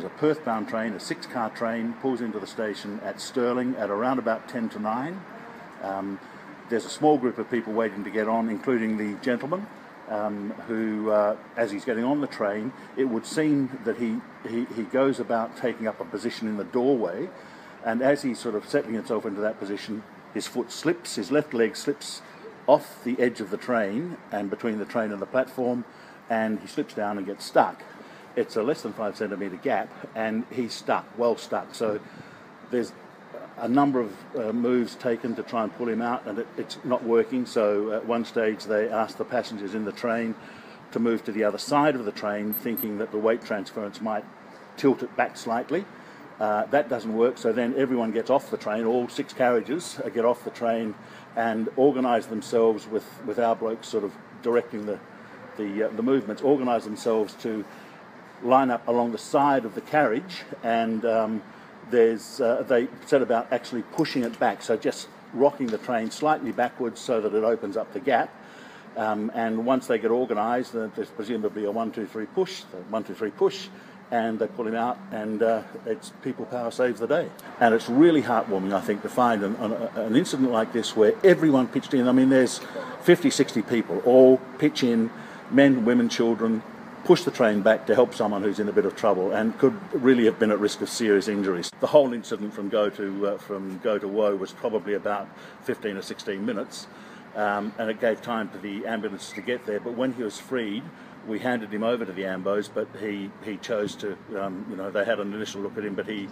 a Perth-bound train, a 6-car train, pulls into the station at Stirling at around about 10 to 9. There's a small group of people waiting to get on, including the gentleman who, as he's getting on the train, it would seem that he goes about taking up a position in the doorway, and as he's sort of settling himself into that position, his foot slips, his left leg slips off the edge of the train and between the train and the platform, and he slips down and gets stuck. It's a less than 5 centimetre gap, and he's stuck, well stuck. So there's a number of moves taken to try and pull him out, and it's not working. So at one stage they asked the passengers in the train to move to the other side of the train, thinking that the weight transference might tilt it back slightly. That doesn't work, so then everyone gets off the train, all 6 carriages get off the train and organise themselves with our blokes sort of directing the movements, organise themselves to line up along the side of the carriage, and they set about actually pushing it back, so just rocking the train slightly backwards so that it opens up the gap. And once they get organised, there's presumably a 1, 2, 3 push, 1, 2, 3 push, and they pull him out, and it's people power saves the day. And it's really heartwarming, I think, to find an incident like this where everyone pitched in. I mean, there's 50, 60 people all pitch in, men, women, children, push the train back to help someone who's in a bit of trouble and could really have been at risk of serious injuries. The whole incident from go to woe was probably about 15 or 16 minutes, and it gave time for the ambulance to get there. But when he was freed, we handed him over to the ambos, but he chose to, they had an initial look at him, but he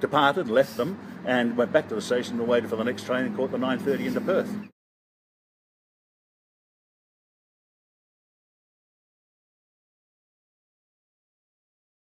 departed, left them, and went back to the station and waited for the next train and caught the 9:30 into Perth.